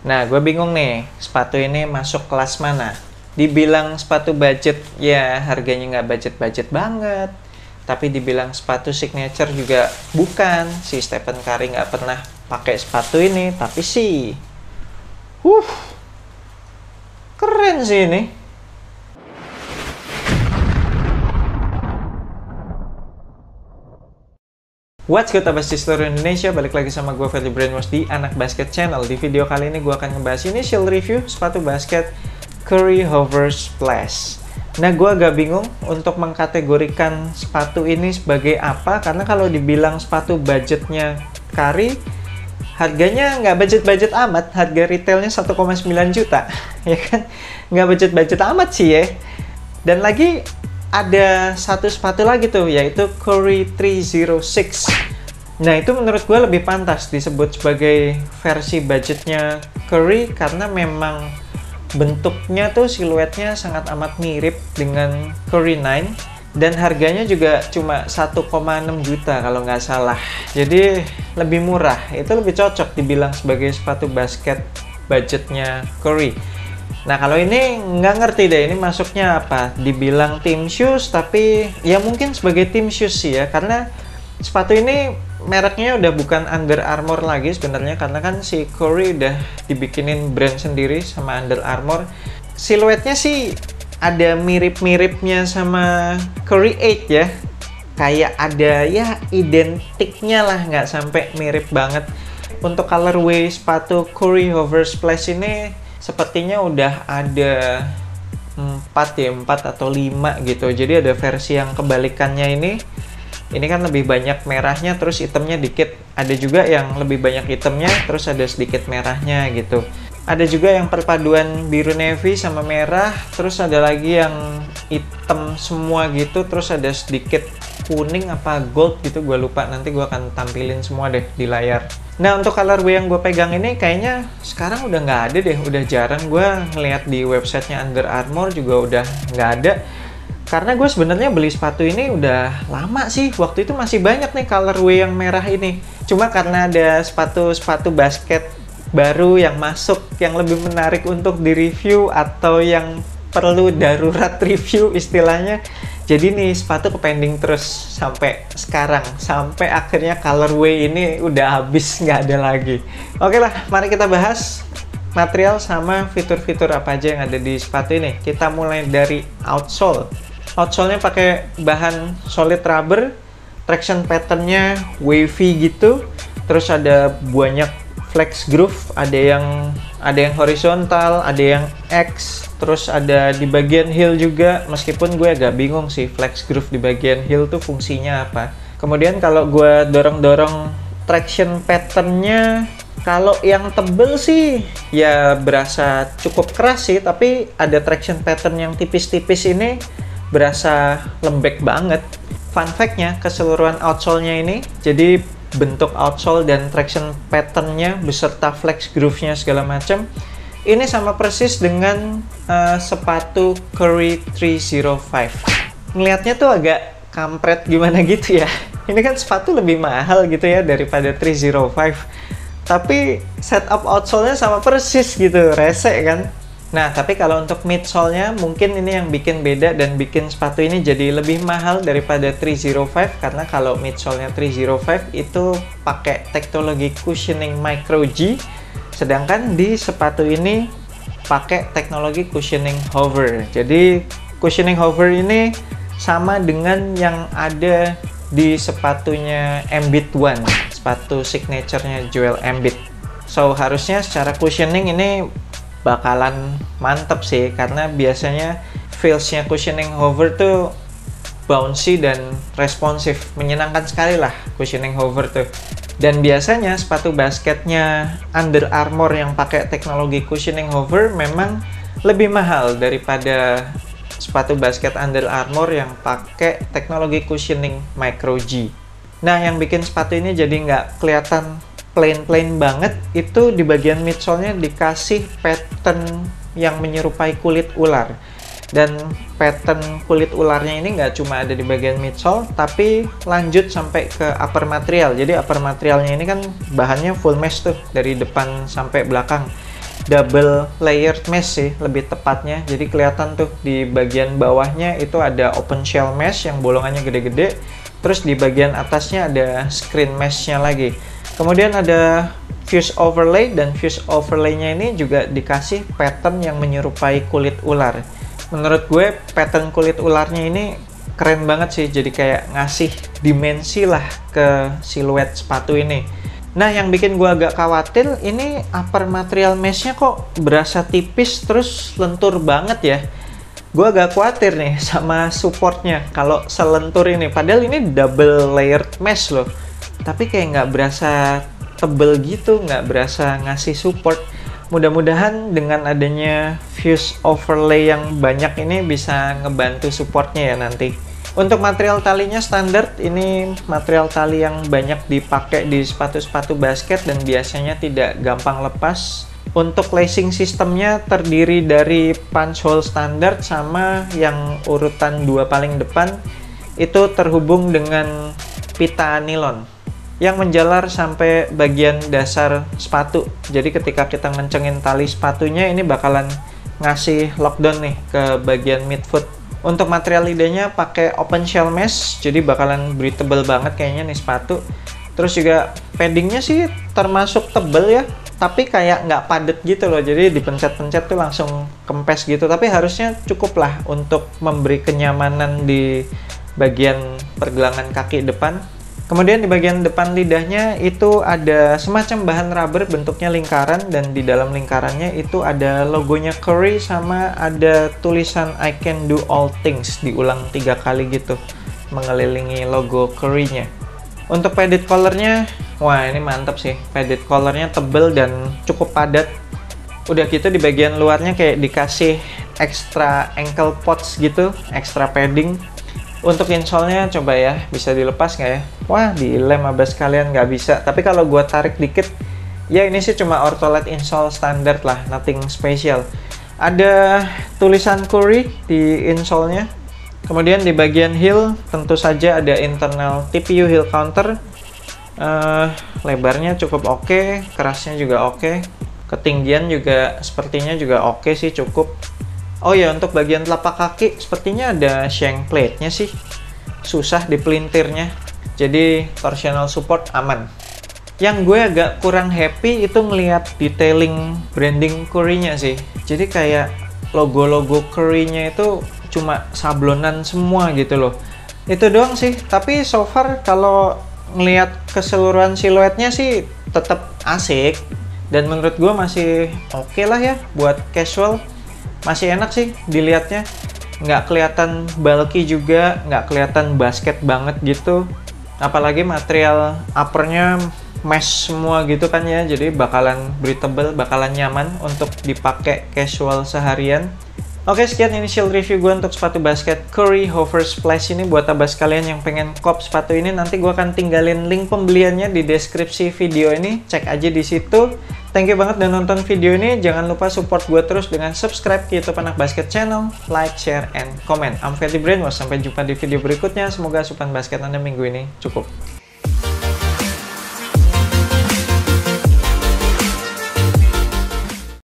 Nah, gue bingung nih, sepatu ini masuk kelas mana? Dibilang sepatu budget, ya harganya nggak budget-budget banget. Tapi dibilang sepatu signature juga bukan. Si Stephen Curry nggak pernah pakai sepatu ini, tapi sih, uh, keren sih ini. What's good abas di seluruh Indonesia, balik lagi sama gue Fadly Brainwash di Anak Basket Channel. Di video kali ini gue akan ngebahas initial review sepatu basket Curry Hover Splash. Nah, gue agak bingung untuk mengkategorikan sepatu ini sebagai apa, karena kalau dibilang sepatu budgetnya Curry, harganya nggak budget-budget amat, harga retailnya 1,9 juta, ya kan? Nggak budget-budget amat sih ya. Dan lagi ada satu sepatu lagi tuh, yaitu Curry 306. Nah, itu menurut gue lebih pantas disebut sebagai versi budgetnya Curry, karena memang bentuknya tuh, siluetnya sangat amat mirip dengan Curry 9, dan harganya juga cuma 1,6 juta kalau nggak salah. Jadi lebih murah, itu lebih cocok dibilang sebagai sepatu basket budgetnya Curry. Nah, kalau ini nggak ngerti deh, ini masuknya apa? Dibilang team shoes, tapi ya mungkin sebagai team shoes sih ya, karena sepatu ini mereknya udah bukan Under Armour lagi sebenarnya, karena kan si Curry udah dibikinin brand sendiri sama Under Armour. Siluetnya sih ada mirip-miripnya sama Curry 8 ya, kayak ada ya identiknya lah, nggak sampai mirip banget. Untuk colorway sepatu Curry Hover Splash ini sepertinya udah ada 4 atau 5 gitu. Jadi ada versi yang kebalikannya ini. Ini kan lebih banyak merahnya, terus hitamnya dikit. Ada juga yang lebih banyak hitamnya, terus ada sedikit merahnya gitu. Ada juga yang perpaduan biru navy sama merah, terus ada lagi yang hitam semua gitu, terus ada sedikit kuning apa gold gitu, gue lupa. Nanti gue akan tampilin semua deh di layar. Nah, untuk colorway yang gue pegang ini kayaknya sekarang udah nggak ada deh, udah jarang gue ngeliat di websitenya Under Armour juga udah nggak ada. Karena gue sebenarnya beli sepatu ini udah lama sih, waktu itu masih banyak nih colorway yang merah ini. Cuma karena ada sepatu basket baru yang masuk, yang lebih menarik untuk direview atau yang perlu darurat review istilahnya, jadi nih sepatu kepending terus sampai sekarang, sampai akhirnya colorway ini udah habis, nggak ada lagi. Oke lah, mari kita bahas material sama fitur-fitur apa aja yang ada di sepatu ini. Kita mulai dari outsole. Outsole-nya pakai bahan solid rubber, traction pattern-nya wavy gitu, terus ada banyak flex groove, ada yang horizontal, ada yang X, terus ada di bagian heel juga, meskipun gue agak bingung sih flex groove di bagian heel tuh fungsinya apa. Kemudian kalau gue dorong-dorong traction pattern-nya, kalau yang tebel sih ya berasa cukup keras sih, tapi ada traction pattern yang tipis-tipis ini berasa lembek banget. Fun fact-nya, keseluruhan outsole-nya ini, jadi bentuk outsole dan traction pattern-nya beserta flex groove-nya segala macam ini sama persis dengan sepatu Curry 305. Ngelihatnya tuh agak kampret gimana gitu ya. Ini kan sepatu lebih mahal gitu ya daripada 305, tapi setup outsole-nya sama persis gitu, rese kan. Nah, tapi kalau untuk midsole-nya mungkin ini yang bikin beda dan bikin sepatu ini jadi lebih mahal daripada 305, karena kalau midsole-nya 305 itu pakai teknologi cushioning Micro G, sedangkan di sepatu ini pakai teknologi cushioning hover. Jadi cushioning hover ini sama dengan yang ada di sepatunya Embiid One, sepatu signature-nya Joel Embiid. So, harusnya secara cushioning ini bakalan mantep sih, karena biasanya feels-nya cushioning hover tuh bouncy dan responsif, menyenangkan sekali lah cushioning hover tuh. Dan biasanya sepatu basketnya Under Armour yang pakai teknologi cushioning hover memang lebih mahal daripada sepatu basket Under Armour yang pakai teknologi cushioning Micro G. Nah, yang bikin sepatu ini jadi nggak kelihatan plain banget itu di bagian midsole-nya dikasih pattern yang menyerupai kulit ular. Dan pattern kulit ularnya ini nggak cuma ada di bagian midsole, tapi lanjut sampai ke upper material. Jadi upper materialnya ini kan bahannya full mesh tuh, dari depan sampai belakang. double layered mesh sih lebih tepatnya. Jadi kelihatan tuh di bagian bawahnya itu ada open shell mesh yang bolongannya gede-gede. Terus di bagian atasnya ada screen mesh-nya lagi. Kemudian ada fuse overlay, dan fuse overlay-nya ini juga dikasih pattern yang menyerupai kulit ular. Menurut gue pattern kulit ularnya ini keren banget sih, jadi kayak ngasih dimensi lah ke siluet sepatu ini. Nah, yang bikin gue agak khawatir, ini upper material mesh-nya kok berasa tipis terus lentur banget ya. Gue agak khawatir nih sama supportnya kalau selentur ini. Padahal ini double layered mesh loh, tapi kayak nggak berasa tebel gitu, nggak berasa ngasih support. Mudah-mudahan dengan adanya fuse overlay yang banyak ini bisa ngebantu supportnya ya nanti. Untuk material talinya standar, ini material tali yang banyak dipakai di sepatu-sepatu basket dan biasanya tidak gampang lepas. Untuk lacing sistemnya terdiri dari punch hole standar sama yang urutan 2 paling depan itu terhubung dengan pita nilon yang menjalar sampai bagian dasar sepatu. Jadi ketika kita ngencengin tali sepatunya, ini bakalan ngasih lockdown nih ke bagian midfoot. Untuk material lidahnya pakai open shell mesh, jadi bakalan breathable banget kayaknya nih sepatu. Terus juga paddingnya sih termasuk tebel ya, tapi kayak nggak padet gitu loh, jadi dipencet-pencet tuh langsung kempes gitu. Tapi harusnya cukup lah untuk memberi kenyamanan di bagian pergelangan kaki depan. Kemudian di bagian depan lidahnya itu ada semacam bahan rubber bentuknya lingkaran, dan di dalam lingkarannya itu ada logonya Curry sama ada tulisan I can do all things diulang 3 kali gitu mengelilingi logo Curry-nya. Untuk padded collarnya, wah ini mantap sih, padded collarnya tebel dan cukup padat. Udah gitu di bagian luarnya kayak dikasih extra ankle pods gitu, extra padding. Untuk insole-nya coba ya, bisa dilepas nggak ya? Wah, dilem abas kalian nggak bisa. Tapi kalau gua tarik dikit, ya ini sih cuma Ortholet insole standar lah, nothing special. Ada tulisan Curry di insole-nya. Kemudian di bagian heel, tentu saja ada internal TPU heel counter. Lebarnya cukup oke, kerasnya juga oke. Ketinggian juga sepertinya juga oke sih, cukup. Oh ya, untuk bagian telapak kaki sepertinya ada shank plate-nya sih. Susah dipelintirnya. Jadi torsional support aman. Yang gue agak kurang happy itu ngelihat detailing branding Curry-nya sih. Jadi kayak logo-logo Curry-nya itu cuma sablonan semua gitu loh. Itu doang sih. Tapi so far kalau ngelihat keseluruhan siluetnya sih tetap asik. Dan menurut gue masih oke lah ya buat casual. Masih enak sih dilihatnya, nggak kelihatan bulky juga, nggak kelihatan basket banget gitu. Apalagi material uppernya mesh semua gitu kan ya, jadi bakalan breathable, bakalan nyaman untuk dipakai casual seharian. Oke, sekian initial review gue untuk sepatu basket Curry Hover Splash ini. Buat abas kalian yang pengen kop sepatu ini, nanti gue akan tinggalin link pembeliannya di deskripsi video ini, cek aja di situ. Thank you banget udah nonton video ini. Jangan lupa support gue terus dengan subscribe ke YouTube Anak Basket Channel, like, share, and comment. I'm Ferdy Brainwash. Sampai jumpa di video berikutnya. Semoga asupan basket Anda minggu ini cukup.